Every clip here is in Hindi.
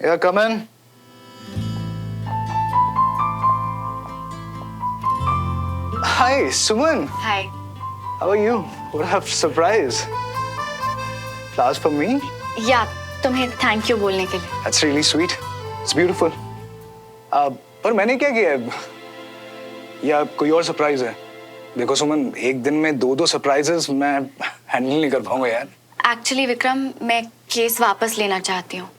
Yeah, come in. Hi, Suman. Hi. How are you? What a surprise. Flowers for me? या तुम्हें थैंक यू बोलने के लिए. That's really sweet. It's beautiful. पर मैंने क्या किया है? या कोई और सरप्राइज है? देखो सुमन, एक दिन में दो सरप्राइजेस मैं हैंडल नहीं कर पाऊंगा यार. एक्चुअली विक्रम, मैं केस वापस लेना चाहती हूँ.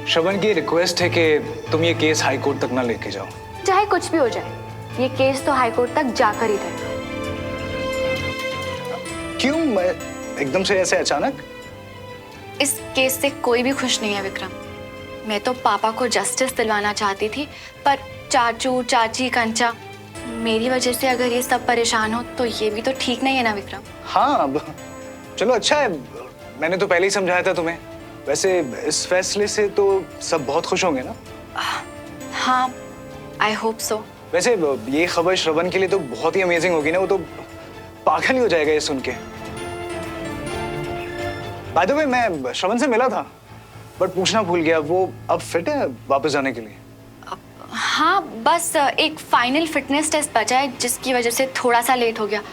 श्रवण की रिक्वेस्ट है कि तुम ये केस हाई कोर्ट तक ना लेके जाओ. चाहे कुछ भी हो जाए, ये केस तो हाई कोर्ट तक जाकर ही रहेगा. क्यों? मैं एकदम से ऐसे अचानक? इस केस से कोई भी खुश नहीं है विक्रम. मैं तो पापा को जस्टिस दिलवाना चाहती थी, पर चाचू, चाची, कंचा, मेरी वजह से अगर ये सब परेशान हो तो ये भी तो ठीक नहीं है ना विक्रम. हाँ, अब चलो अच्छा है. मैंने तो पहले ही समझाया था तुम्हें. वैसे इस फैसले से तो सब बहुत खुश होंगे ना? हाँ, आई होप सो. वैसे ये खबर श्रवण के लिए तो बहुत ही अमेजिंग होगी ना. वो तो पागल ही हो जाएगा ये सुन के. बाय द वे, मैं श्रवण से मिला था, बट पूछना भूल गया. वो अब फिट है वापस जाने के लिए? हाँ, बस एक फाइनल फिटनेस टेस्ट बचा है, जिसकी वजह से थोड़ा सा लेट हो गया.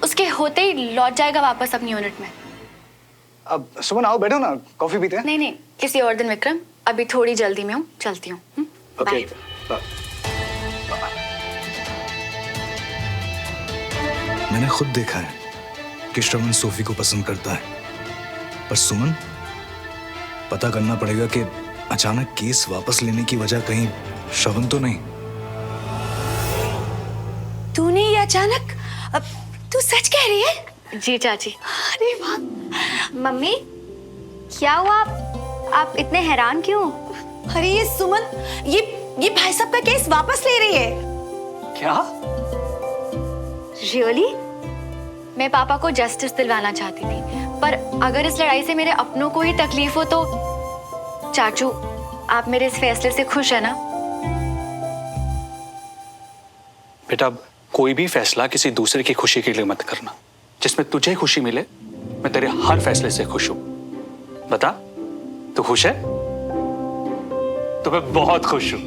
उसके होते ही लौट जाएगा वापस अपनी यूनिट में. अब सुमन आओ, बैठो ना, कॉफी पीते हैं. नहीं, किसी और दिन विक्रम. अभी थोड़ी जल्दी में हूँ, चलती हूँ. ओके. मैंने खुद देखा है कि श्रवण सोफी को पसंद करता है, पर सुमन, पता करना पड़ेगा कि अचानक केस वापस लेने की वजह कहीं श्रवण तो नहीं. तूने ये अचानक, अब तू सच कह रही है? जी चाची. अरे वाह. मम्मी, क्या हुआ? आप इतने हैरान क्यों? अरे ये सुमन, ये भाई साहब का केस वापस ले रही है. क्या? रियली? मैं पापा को जस्टिस दिलवाना चाहती थी, पर अगर इस लड़ाई से मेरे अपनों को ही तकलीफ हो तो चाचू, आप मेरे इस फैसले से खुश है ना? बेटा, कोई भी फैसला किसी दूसरे की खुशी के लिए मत करना. जिसमें तुझे खुशी मिले, मैं तेरे हर फैसले से खुश हूं. बता, तू खुश है? तो मैं बहुत खुश हूं.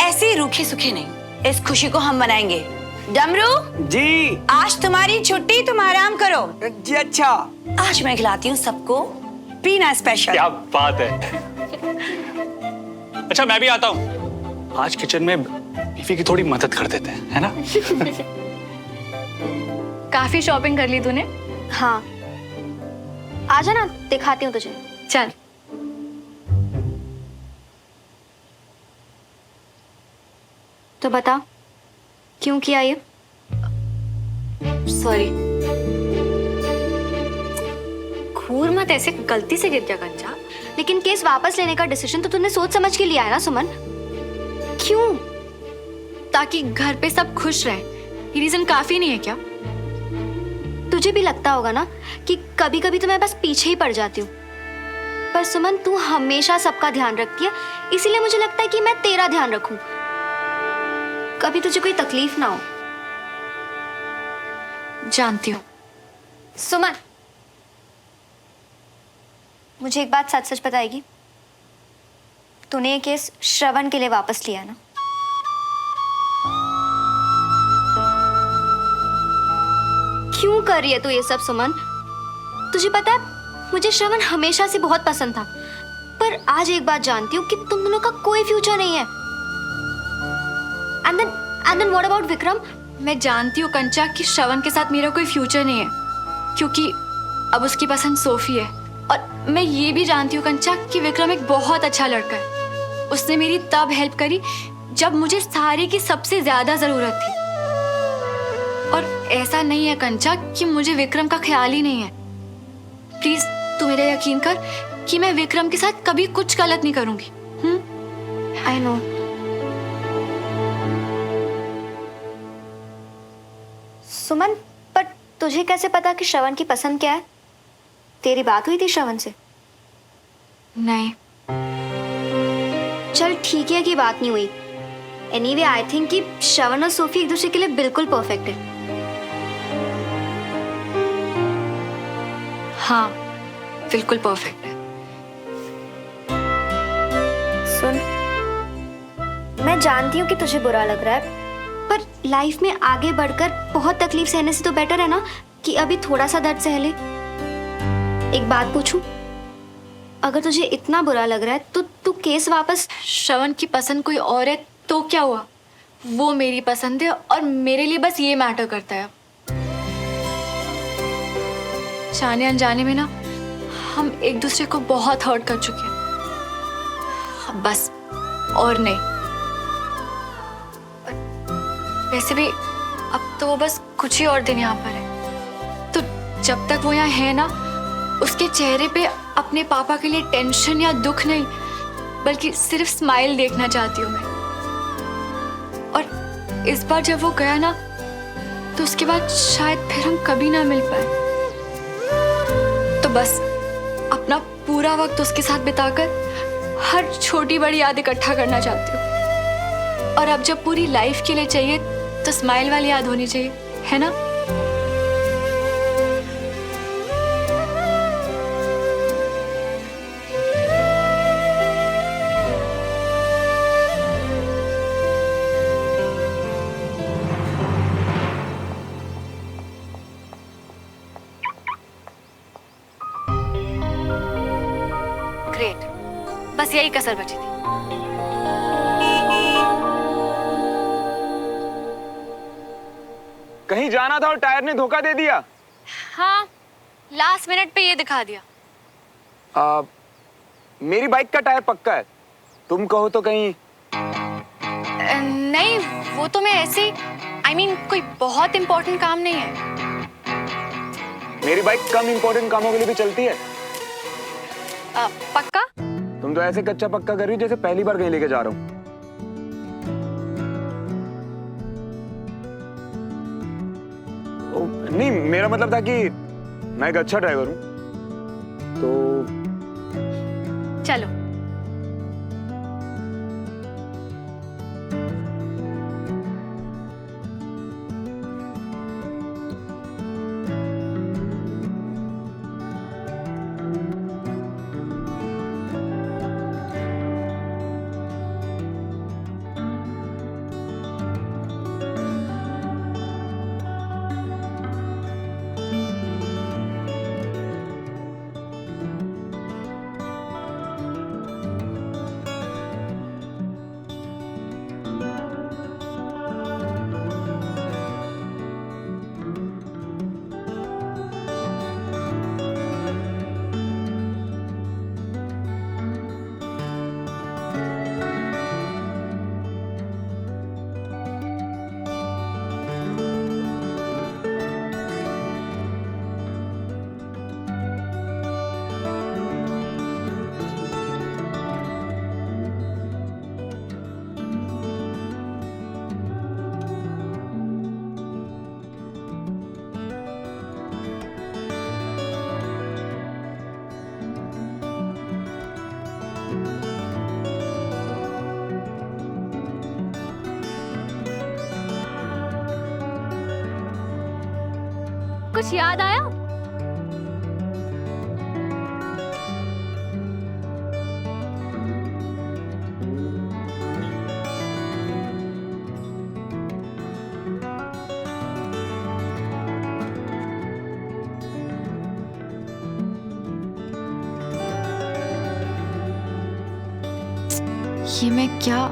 ऐसे रूखे सूखे नहीं, इस खुशी को हम मनाएंगे. डमरू जी. आज तुम्हारी छुट्टी, तुम आराम करो. जी अच्छा. आज मैं खिलाती हूँ सबको पीना स्पेशल. क्या बात है. अच्छा, मैं भी आता हूं. आज किचन में बीवी की थोड़ी मदद कर देते हैं, है ना? काफी शॉपिंग कर ली तूने. हाँ, आजा ना, दिखाती हूँ तुझे. चल. तो बता, क्यों किया ये? सॉरी. घूर मत ऐसे, गलती से गिर गया कंचा. लेकिन केस वापस लेने का डिसीजन तो तूने सोच समझ के लिया है ना सुमन? क्यों? ताकि घर पे सब खुश रहे. ये रीजन काफी नहीं है क्या? तुझे भी लगता होगा ना कि कभी कभी तो मैं बस पीछे ही पड़ जाती हूँ, पर सुमन, तू हमेशा सबका ध्यान रखती है, इसीलिए मुझे लगता है कि मैं तेरा ध्यान रखूं, कभी तुझे कोई तकलीफ ना हो. जानती हूँ. सुमन, मुझे एक बात सच सच बताएगी? तूने ये केस श्रवण के लिए वापस लिया ना? क्यों कर रही है तू ये सब सुमन? तुझे पता है, मुझे श्रवण हमेशा से बहुत पसंद था, पर आज एक बात जानती हूँ कि तुम दोनों का कोई फ्यूचर नहीं है. And then what about Vikram? मैं जानती हूँ कंचा कि श्रवण के साथ मेरा कोई फ्यूचर नहीं है, क्योंकि अब उसकी पसंद सोफी है. और मैं ये भी जानती हूँ कंचा कि विक्रम एक बहुत अच्छा लड़का है. उसने मेरी तब हेल्प करी जब मुझे सारी की सबसे ज्यादा जरूरत थी. और ऐसा नहीं है कंचा कि मुझे विक्रम का ख्याल ही नहीं है. प्लीज तू मेरा यकीन कर कि मैं विक्रम के साथ कभी कुछ गलत नहीं करूंगी. I know. सुमन, पर तुझे कैसे पता कि श्रवण की पसंद क्या है? तेरी बात हुई थी श्रवण से? नहीं। चल ठीक है कि बात नहीं हुई। एनीवे आई थिंक कि श्रवण और सोफी एक दूसरे के लिए बिल्कुल परफेक्ट है। हाँ, बिल्कुल परफेक्ट है। सुन, मैं जानती हूँ कि तुझे बुरा लग रहा है, पर लाइफ में आगे बढ़कर बहुत तकलीफ सहने से तो बेटर है ना कि अभी थोड़ा सा दर्द सह ले। एक बात पूछूं, अगर तुझे इतना बुरा लग रहा है तो तू केस वापस। श्रवण की पसंद कोई और है तो क्या हुआ? वो मेरी पसंद है और मेरे लिए बस ये मैटर करता है। जाने अनजाने में ना हम एक दूसरे को बहुत हर्ट कर चुके हैं। अब बस और नहीं। वैसे भी अब तो वो बस कुछ ही और दिन यहाँ पर है, तो जब तक वो यहाँ है ना, उसके चेहरे पे अपने पापा के लिए टेंशन या दुख नहीं, बल्कि सिर्फ स्माइल देखना चाहती हूँ मैं। और इस बार जब वो गया ना, तो उसके बाद शायद फिर हम कभी ना मिल पाए। तो बस अपना पूरा वक्त उसके साथ बिताकर हर छोटी बड़ी याद इकट्ठा करना चाहती हूँ। और अब जब पूरी लाइफ के लिए चाहिए तो स्माइल वाली याद होनी चाहिए, है ना? ग्रेट, बस यही कसर बची थी। कहीं जाना था और टायर ने धोखा दे दिया। हाँ, लास्ट मिनट पे ये दिखा दिया। मेरी बाइक का टायर पक्का है, तुम कहो तो कहीं। नहीं, वो तो मैं ऐसे I mean, कोई बहुत इम्पोर्टेंट काम नहीं है। मेरी बाइक कम इम्पोर्टेंट कामों के लिए भी चलती है। पक्का? तुम तो ऐसे कच्चा पक्का कर रही हो जैसे पहली बार कहीं लेके जा रहा हूँ। नहीं, मेरा मतलब था कि मैं एक अच्छा ड्राइवर हूँ, तो चलो। कुछ याद आया? ये मैं क्या?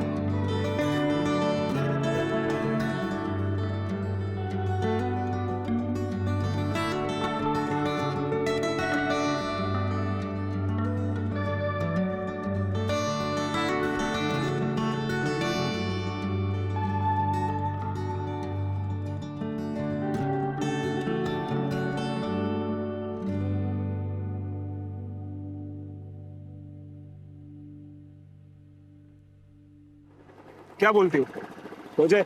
क्या बोलती हो? हो जाए।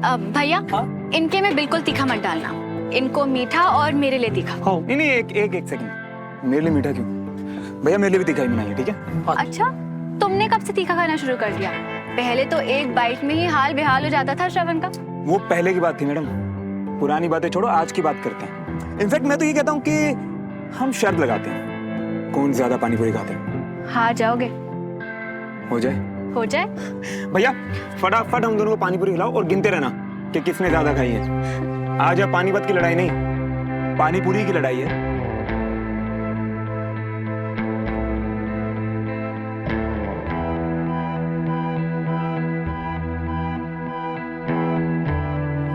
भैया इनके में बिल्कुल तीखा मत डालना, इनको मीठा और मेरे लिए तीखा। नहीं नहीं, एक सेकंड, मेरे लिए मीठा क्यों? भैया मेरे लिए भी तीखा ही बनाइए, ठीक है? अच्छा, तुमने कब से तीखा खाना शुरू कर दिया? पहले तो एक बाइट में ही हाल बेहाल हो जाता था श्रवण का। वो पहले की बात थी मैडम, पुरानी बातें छोड़ो, आज की बात करते हैं। इनफैक्ट मैं तो ये कहता हूँ कि हम शर्त लगाते हैं, कौन ज्यादा पानी पूरी खाते हैं। हार जाओगे? हो जाए? हो जाए। भैया फटाफट हम दोनों को पानी पूरी खिलाओ और गिनते रहना कि किसने ज्यादा खाई है। आज अब पानीपत की लड़ाई नहीं, पानी पूरी की लड़ाई है।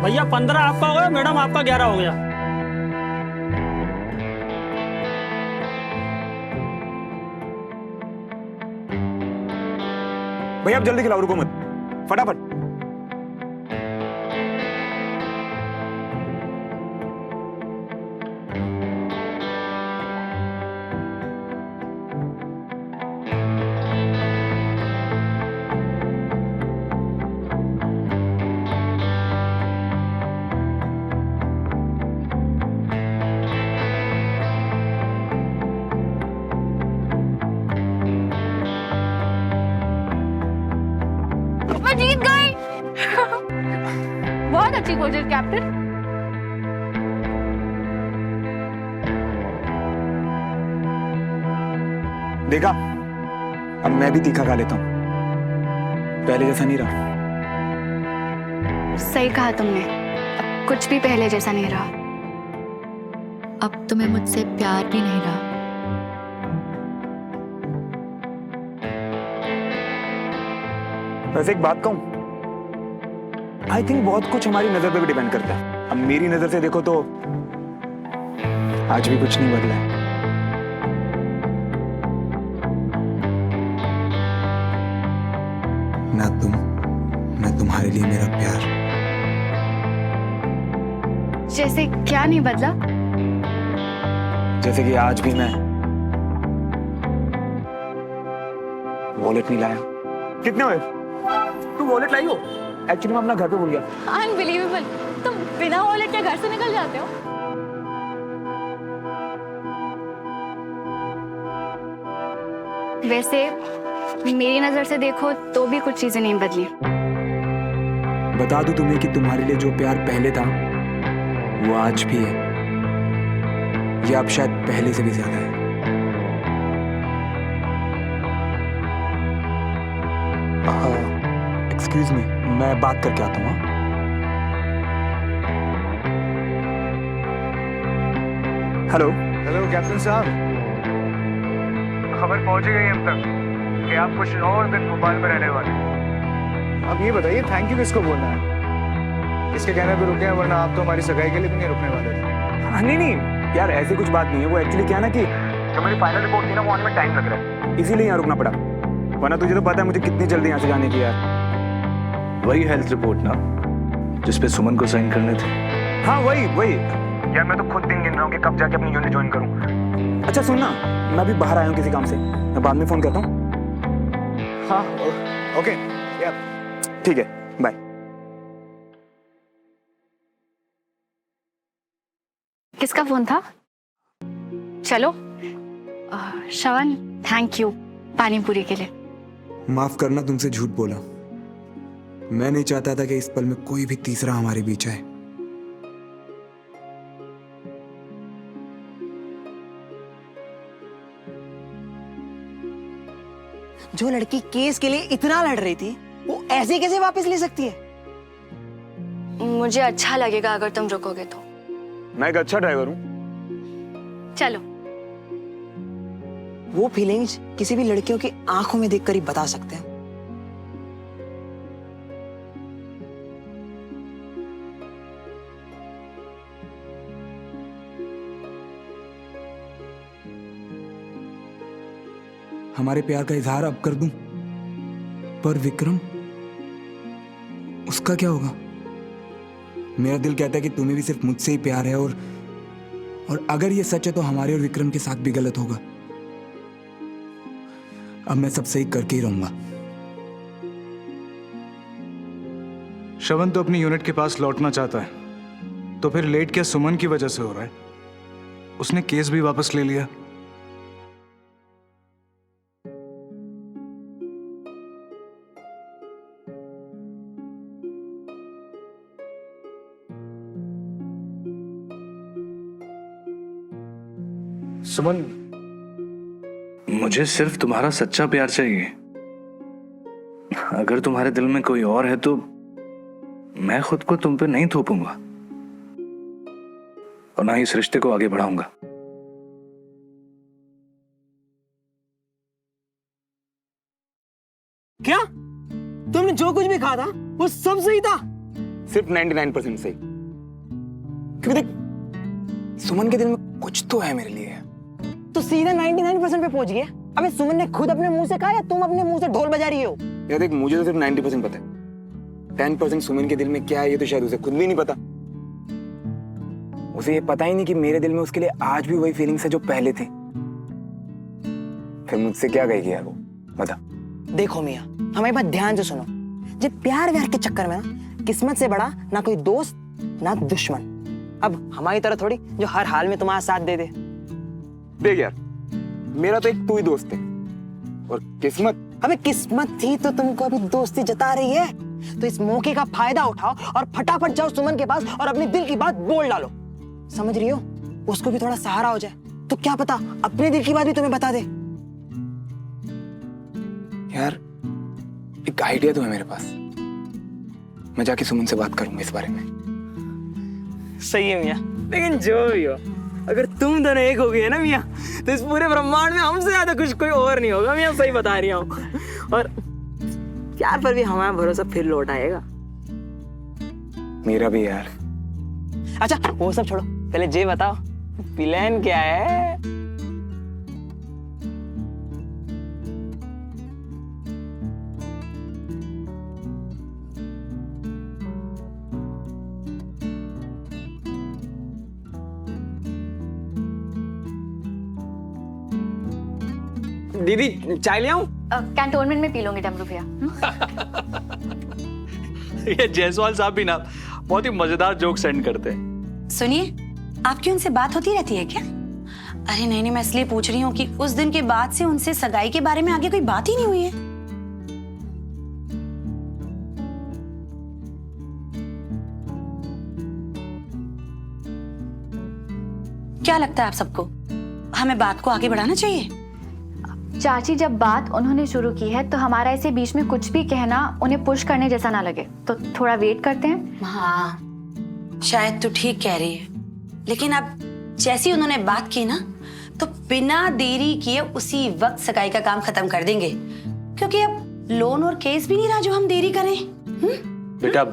भैया 15 आपका हो गया, मैडम आपका 11 हो गया। भैया आप जल्दी खिलाओ, रुको मत, फटाफट। मैं जीत गई। बहुत अच्छी कोशिश कैप्टन। देखा, अब मैं भी तीखा खा लेता हूँ, पहले जैसा नहीं रहा। सही कहा तुमने, अब कुछ भी पहले जैसा नहीं रहा। अब तुम्हें मुझसे प्यार भी नहीं रहा। वैसे एक बात कहूं, आई थिंक बहुत कुछ हमारी नजर पे भी डिपेंड करता है। अब मेरी नजर से देखो तो आज भी कुछ नहीं बदला है। ना तुम, ना तुम्हारे लिए मेरा प्यार। जैसे क्या नहीं बदला? जैसे कि आज भी मैं वॉलेट नहीं लाया। कितने हुए? तू वॉलेट लाई हो? एक्चुअली मैं अपना घर पे भूल गया। अनबिलीवेबल, तुम बिना वॉलेट के घर से निकल जाते हो। वैसे मेरी नजर से देखो तो भी कुछ चीजें नहीं बदली। बता दूं तुम्हें कि तुम्हारे लिए जो प्यार पहले था वो आज भी है, या अब शायद पहले से भी ज्यादा है। एक्सक्यूज मी, मैं बात करके आता हूँ। हेलो हेलो कैप्टन साहब, खबर पहुंच गई हम तक कि आप कुछ और दिन भोपाल में रहने वाले। अब ये बताइए थैंक यू किसको बोलना है? इसके कहने पे रुके हैं, वरना आप तो हमारी सगाई के लिए भी नहीं रुकने वाले थे। नहीं नहीं यार, ऐसी कुछ बात नहीं है। वो एक्चुअली क्या है ना कि जो मेरी फाइनल रिपोर्ट थी ना, वो आने में टाइम लग रहा है, इसीलिए यहाँ रुकना पड़ा। वरना तुझे तो पता है मुझे कितनी जल्दी यहाँ से जाने की यार। वही हेल्थ रिपोर्ट ना जिसपे सुमन को साइन करने थे? हाँ वही यार, मैं तो खुद दिन गिन रहा हूँ कि कब जाके अपनी यूनिट ज्वाइन करूँ। अच्छा सुनना, मैं अभी बाहर आया हूँ किसी काम से, मैं बाद में फोन करता हूँ। हाँ ओके या ठीक है, बाय। किसका फोन था? चलो श्रवण, थैंक यू पानी पूरी के लिए। माफ करना, तुमसे झूठ बोला। मैं नहीं चाहता था कि इस पल में कोई भी तीसरा हमारे बीच आए। जो लड़की केस के लिए इतना लड़ रही थी, वो ऐसे कैसे वापस ले सकती है? मुझे अच्छा लगेगा अगर तुम रुकोगे तो। मैं एक अच्छा ड्राइवर हूँ। चलो। वो फीलिंग्स किसी भी लड़कियों की आंखों में देखकर ही बता सकते हैं। हमारे प्यार का इजहार अब कर दूं, पर विक्रम, उसका क्या होगा? मेरा दिल कहता है कि तुम्हें भी सिर्फ मुझसे ही प्यार है, और अगर ये सच है तो हमारे और विक्रम के साथ भी गलत होगा। अब मैं सब सही करके ही रहूंगा। श्रवण तो अपनी यूनिट के पास लौटना चाहता है, तो फिर लेट क्या सुमन की वजह से हो रहा है? उसने केस भी वापस ले लिया। सुमन, मुझे सिर्फ तुम्हारा सच्चा प्यार चाहिए। अगर तुम्हारे दिल में कोई और है तो मैं खुद को तुम पे नहीं थोपूंगा और ना ही इस रिश्ते को आगे बढ़ाऊंगा। क्या तुमने जो कुछ भी कहा था वो सब सही था? सिर्फ 99% सही। क्योंकि देख, सुमन के दिल में कुछ तो है मेरे लिए। तो सीधा 99% पे पहुंच गया। अबे सुमन ने खुद अपने मुंह से कहा या तुम अपने मुंह से ढोल बजा रही हो? यार देख, मुझे तो सिर्फ 90% पता है। 10% सुमन के दिल में क्या है ये तो शायद उसे खुद भी नहीं पता। उसे ये पता ही नहीं कि मेरे दिल में उसके लिए आज भी वही फीलिंग्स है जो पहले थे। फिर मुझसे क्या कहेगी यार वो, बता। देखो मियां, हमारी बात ध्यान से सुनो। जब प्यार व्यार के चक्कर में ना किस्मत से बड़ा ना कोई दोस्त ना दुश्मन। अब हमारी तरह थोड़ी जो हर हाल में तुम्हारा साथ दे दे। देख यार, मेरा तो एक तू ही दोस्त है और किस्मत। अबे किस्मत थी तो तुमको अभी दोस्ती जता रही है, तो इस मौके का फायदा उठाओ और फटाफट जाओ सुमन के पास और अपने दिल की बात बोल डालो। समझ रही हो? उसको भी थोड़ा सहारा हो जाए, तो क्या पता अपने दिल की बात भी तुम्हें बता दे। यार एक आइडिया तो है मेरे पास, मैं जाके सुमन से बात करूंगा इस बारे में। सही है मियां, लेकिन जो भी हो, अगर तुम दोनों एक हो गए ना मियां, तो इस पूरे ब्रह्मांड में हमसे ज्यादा कुछ कोई और नहीं होगा मियां, सही बता रही हूँ। और प्यार पर भी हमारा भरोसा फिर लौट आएगा। मेरा भी यार। अच्छा वो सब छोड़ो, पहले ये बताओ प्लान क्या है? दीदी चाय ले आऊं? कैंटोनमेंट में पी लूंगी डमरू भैया। ये जायसवाल साहब भी ना बहुत ही मजेदार जोक सेंड करते हैं। सुनिए, आपकी उनसे बात होती रहती है क्या? अरे नहीं, मैं इसलिए पूछ रही हूँ कि उस दिन के बाद से उनसे सगाई के बारे में आगे कोई बात ही नहीं हुई है। क्या लगता है आप सबको, हमें बात को आगे बढ़ाना चाहिए? चाची, जब बात उन्होंने शुरू की है तो हमारा ऐसे बीच में कुछ भी कहना उन्हें पुश करने जैसा ना लगे, तो थोड़ा वेट करते हैं। हाँ, शायद तू ठीक कह रही है, लेकिन अब जैसी उन्होंने बात की ना, तो बिना देरी किए उसी वक्त सगाई का काम खत्म कर देंगे, क्योंकि अब लोन और केस भी नहीं रहा जो हम देरी करें। बेटा,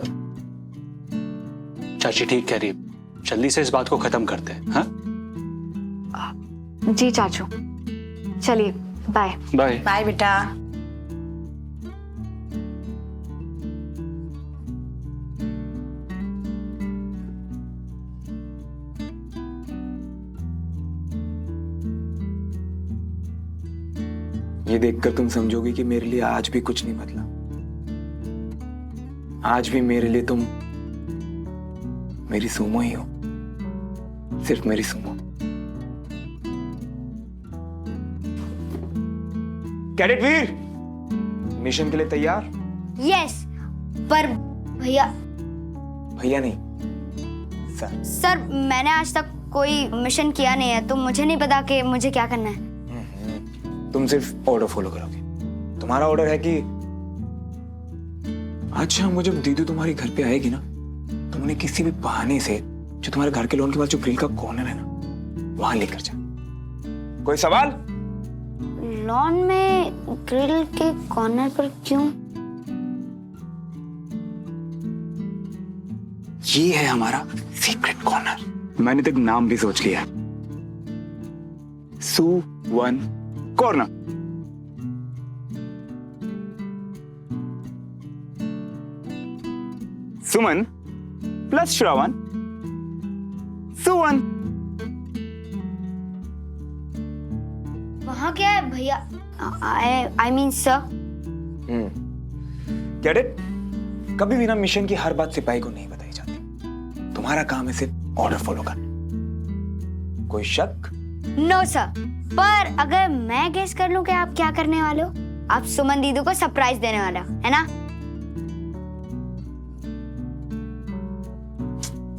चाची ठीक कह रही है, जल्दी से इस बात को खत्म करते हैं। हाँ जी चाचू, चलिए बाय। बाय बाय बेटा। ये देखकर तुम समझोगे कि मेरे लिए आज भी कुछ नहीं बदला। आज भी मेरे लिए तुम मेरी सुमो ही हो, सिर्फ मेरी सुमो। कैडेट वीर, मिशन के लिए तैयार? यस, पर भैया भैया नहीं सर। सर, मैंने आज तक कोई मिशन किया नहीं है, तो मुझे नहीं पता कि मुझे क्या करना है। तुम सिर्फ ऑर्डर फॉलो करोगे। तुम्हारा ऑर्डर है कि आज शाम को जब दीदी तुम्हारे घर पे आएगी ना, तुम उन्हें किसी भी बहाने से जो तुम्हारे घर के लॉन के पास जो ग्रिल का कॉर्नर है ना, वहां लेकर जा। कोई सवाल? लॉन में ग्रिल के कॉर्नर पर क्यों? ये है हमारा सीक्रेट कॉर्नर। मैंने तक नाम भी सोच लिया, सुवन कॉर्नर। सुमन प्लस श्रवण, सुवन। वहाँ क्या है भैया? I mean sir. Get it? कभी भी ना मिशन की हर बात सिपाही को नहीं बताई जाती। तुम्हारा काम है सिर्फ ऑर्डर फॉलो करना। कोई शक? नो सर, पर अगर मैं गेस कर लूं कि आप क्या करने वाले हो, आप सुमन दीदी को सरप्राइज देने वाला हो, है ना?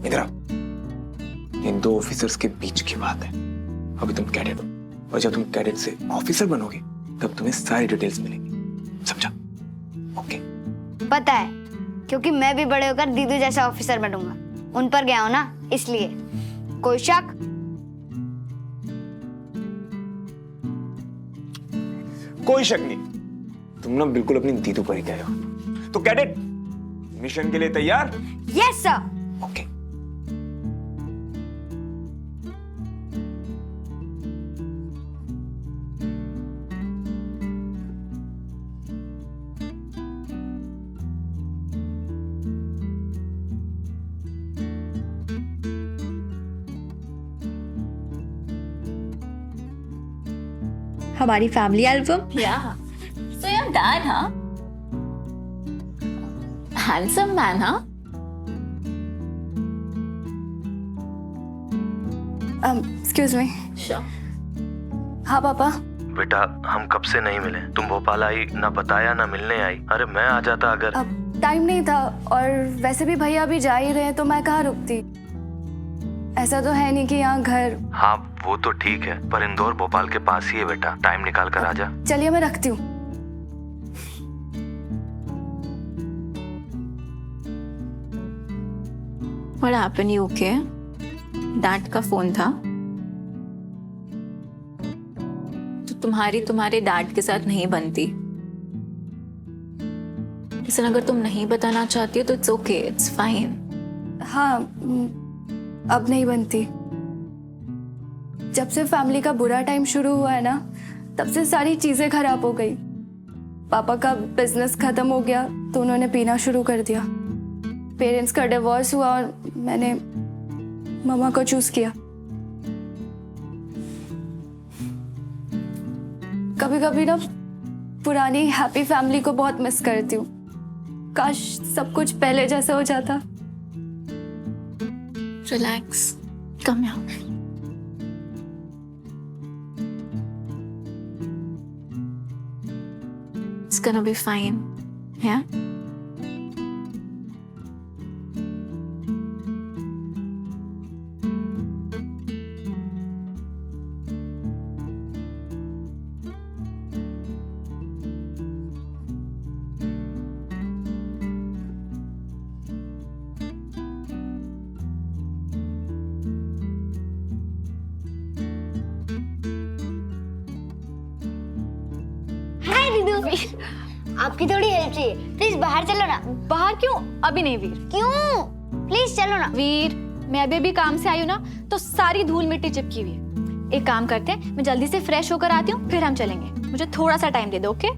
इधर आओ। इन दो ऑफिसर्स के बीच की बात है। अभी तुम कैडेट हो और जब तुम कैडेट से ऑफिसर बनोगे तब तुम्हें सारी डिटेल्स मिलेंगी, समझा? ओके। पता है, क्योंकि मैं भी बड़े होकर दीदी जैसा ऑफिसर बनूंगा। उन पर गया हूं ना, इसलिए। कोई शक? कोई शक नहीं। तुम ना बिल्कुल अपनी दीदू पर ही गए हो। तो कैडेट, मिशन के लिए तैयार? Yes sir. ओके। हमारी family album. Yeah. So your dad, huh? Handsome man, huh? Excuse me. Sure. हाँ पापा। बेटा हम कब से नहीं मिले। तुम भोपाल आई, ना बताया ना मिलने आई। अरे मैं आ जाता अगर। अब टाइम नहीं था, और वैसे भी भैया अभी जा ही रहे हैं तो मैं कहाँ रुकती। ऐसा तो है नहीं कि यहाँ घर। हाँ वो तो ठीक है, पर इंदौर भोपाल के पास ही है बेटा, टाइम निकाल कर आजा। चलिए मैं रखती हूँ। What happened? You okay? Dad का फोन था तो तुम्हारे डैड के साथ नहीं बनती। लेकिन अगर तुम नहीं बताना चाहती हो तो इट्स ओके, इट्स फाइन। हाँ, अब नहीं बनती। जब से फैमिली का बुरा टाइम शुरू हुआ है ना, तब से सारी चीजें खराब हो गई। पापा का बिजनेस खत्म हो गया तो उन्होंने पीना शुरू कर दिया। पेरेंट्स का डिवोर्स हुआ और मैंने मम्मा को चूज किया। कभी कभी ना पुरानी हैप्पी फैमिली को बहुत मिस करती हूँ। काश सब कुछ पहले जैसा हो जाता। रिलैक्स, कम यहाँ। It's gonna be fine, yeah? हाय दीदू। आपकी थोड़ी हेल्प चाहिए, प्लीज बाहर चलो ना। बाहर क्यों? अभी नहीं वीर। क्यों? प्लीज चलो ना। वीर, मैं अभी काम से आई हूँ ना, तो सारी धूल मिट्टी चिपकी हुई है। एक काम करते हैं, मैं जल्दी से फ्रेश होकर आती हूँ, फिर हम चलेंगे। मुझे थोड़ा सा टाइम दे दो, ओके?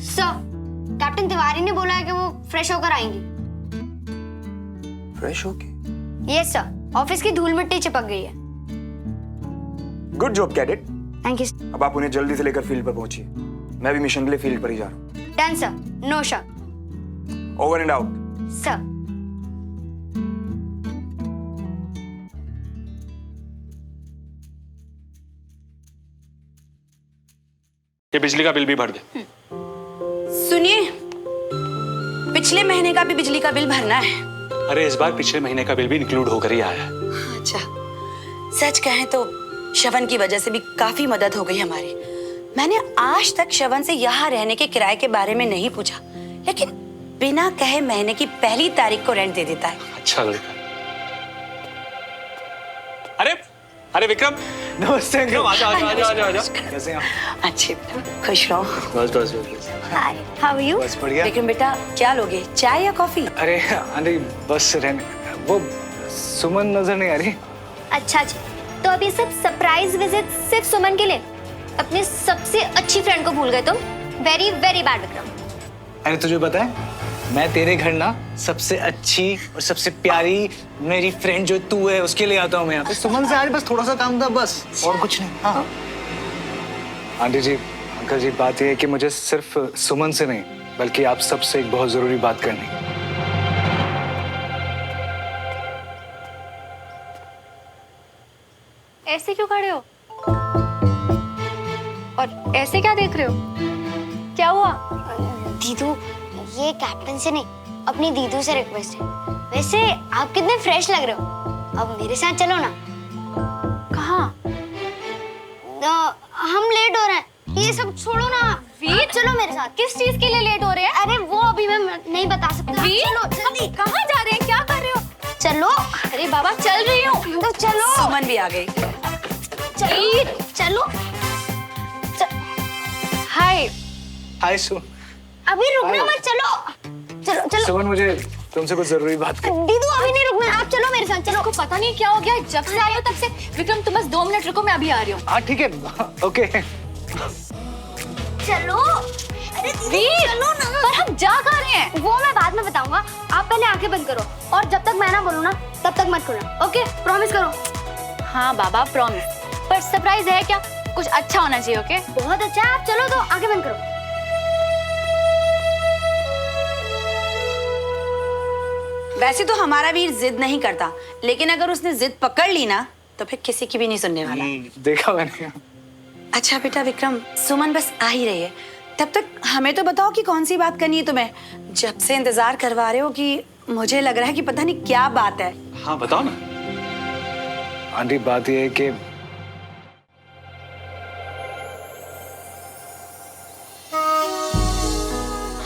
सर, कैप्टन तिवारी ने बोला है कि वो फ्रेश होकर आएंगी। फ्रेश होके? यस सर, ऑफिस की धूल मिट्टी चिपक गई है। Good job cadet. Thank you. अब आप उन्हें जल्दी से लेकर फील्ड पर पहुंचिए। मैं भी मिशन के लिए फील्ड पर ही जा रहा हूँ। डन सर, नो शक। Over and out. सर। ये बिजली का बिल भी भर दे। सुनिए, पिछले महीने का भी बिजली का बिल भरना है। अरे इस बार पिछले महीने का बिल भी इंक्लूड होकर ही आया है। अच्छा, सच कहें तो श्रवण की वजह से भी काफी मदद हो गई हमारी। मैंने आज तक श्रवण से यहाँ रहने के किराए के बारे में नहीं पूछा, लेकिन बिना कहे महीने की पहली तारीख को रेंट दे देता है। अच्छा लड़का। अरे अरे विक्रम, नमस्ते अंकल। आजा। कैसे हैं आप? अच्छे, खुश रहो। बस बस बस। हाय, हाउ आर यू? बस बढ़िया। लेकिन बेटा क्या लोगे, चाय या कॉफी? अरे बस रहने। वो सुमन नजर नहीं आ रही। अच्छा जी, तो अब ये सब सरप्राइज विजिट सिर्फ सुमन के लिए? अपनी सबसे अच्छी फ्रेंड को भूल गए तुम। Very very bad Vikram. अरे तुझे पता है, मैं तेरे घर ना सबसे अच्छी और सबसे प्यारी मेरी फ्रेंड जो तू है उसके लिए आता हूँ मैं यहाँ पे। सुमन से आज बस थोड़ा सा काम था, बस और कुछ नहीं। हाँ आंटी जी, अंकल जी, बात यह है कि मुझे सिर्फ सुमन से नहीं बल्कि आप सबसे एक बहुत जरूरी बात करनी है। ऐसे क्यों खड़े हो और ऐसे क्या देख रहे हो? क्या हुआ? दीदू, ये कैप्टन से नहीं अपनी दीदू से रिक्वेस्ट है। वैसे आप कितने फ्रेश लग रहे हो, अब मेरे साथ चलो ना। कहाँ? हम लेट हो रहे हैं, ये सब छोड़ो ना। वीर चलो मेरे साथ। किस चीज के लिए लेट हो रहे हैं? अरे वो अभी मैं नहीं बता सकता। वीर, चलो जल्दी। कहाँ जा रहे हैं? क्या कर रहे हो? चलो। अरे बाबा, चल रही हूँ। तो चलो। सुमन भी आ गई। चलो चलो। हाय। हाय सुमन। अभी रुकना मत, चलो चलो चलो। सुमन, मुझे तुमसे कुछ जरूरी बात कर। दीदू अभी नहीं रुकना, आप चलो मेरे साथ। चलो। को पता नहीं क्या हो गया, जब से आई हो तब से। विक्रम तुम बस 2 मिनट रुको, मैं अभी आ रही हूँ। हाँ ठीक है, ओके। चलो। अरे वीर, चलो ना। पर हम जा कहाँ रहे हैं? वो मैं बाद में बताऊंगा, आप पहले आंखें बंद करो और जब तक मैं ना बोलूं ना तब तक मत खोलना। ओके, प्रॉमिस करो। हाँ बाबा, प्रॉमिस। पर सरप्राइज है क्या? कुछ अच्छा होना चाहिए। ओके? बहुत अच्छा है, आप चलो तो आंखें बंद करो। वैसे तो हमारा वीर जिद नहीं करता, लेकिन अगर उसने जिद पकड़ ली ना तो फिर किसी की भी नहीं सुनने वाला। देखा मैंने। अच्छा बेटा विक्रम, सुमन बस आ ही रही है, तब तक हमें तो बताओ कि कौन सी बात करनी है तुम्हें। जब से इंतजार करवा रहे हो कि मुझे लग रहा है कि पता नहीं क्या बात है। हाँ बताओ ना। आंटी, बात यह है कि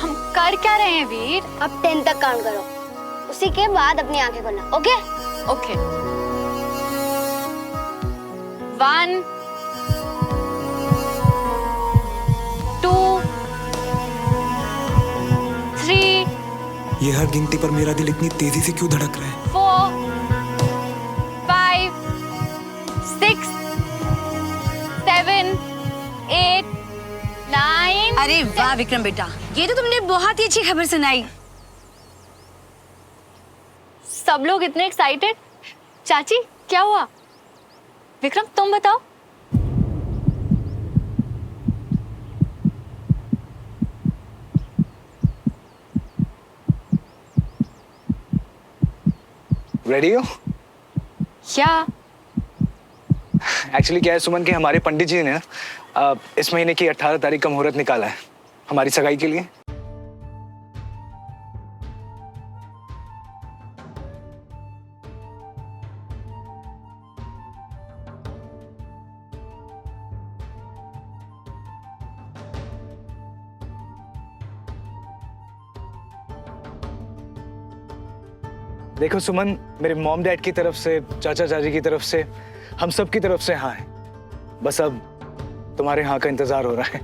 हम कर क्या रहे हैं वीर? अब 10 तक काउंट करो, उसी के बाद अपनी आंखें खोलना। ओके? ओके। 1 2 3 ये हर गिनती पर मेरा दिल इतनी तेजी से क्यों धड़क रहा है? 4 5 6 7 8 9। अरे वाह विक्रम बेटा, ये तो तुमने बहुत ही अच्छी खबर सुनाई। सब लोग इतने एक्साइटेड। चाची, क्या हुआ? विक्रम, तुम बताओ। रेडी हो? क्या? एक्चुअली क्या है सुमन, कि हमारे पंडित जी ने इस महीने की 18 तारीख का मुहूर्त निकाला है हमारी सगाई के लिए। देखो सुमन, मेरे मॉम डैड की तरफ से, चाचा चाची की तरफ से, हम सब की तरफ से हाँ है। बस अब तुम्हारे हाँ का इंतजार हो रहा है।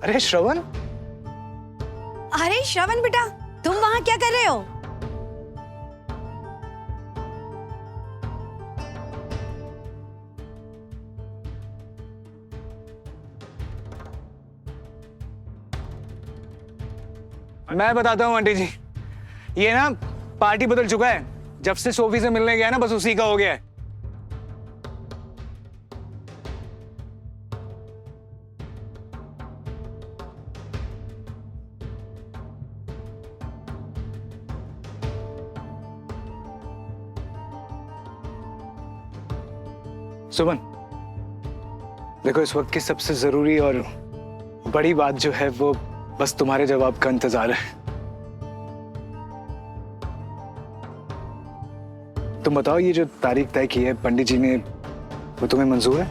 अरे श्रवण। अरे श्रवण बेटा, तुम वहां क्या कर रहे हो? मैं बताता हूँ आंटी जी, ये ना पार्टी बदल चुका है। जब से सोफी से मिलने गया ना, बस उसी का हो गया है। सुमन, देखो इस वक्त की सबसे जरूरी और बड़ी बात जो है वो बस तुम्हारे जवाब का इंतजार है। तुम बताओ, ये जो तारीख तय की है पंडित जी ने, वो तुम्हें मंजूर है?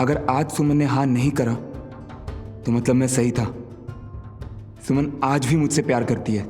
अगर आज सुमन ने हाँ नहीं करा तो मतलब मैं सही था। सुमन आज भी मुझसे प्यार करती है।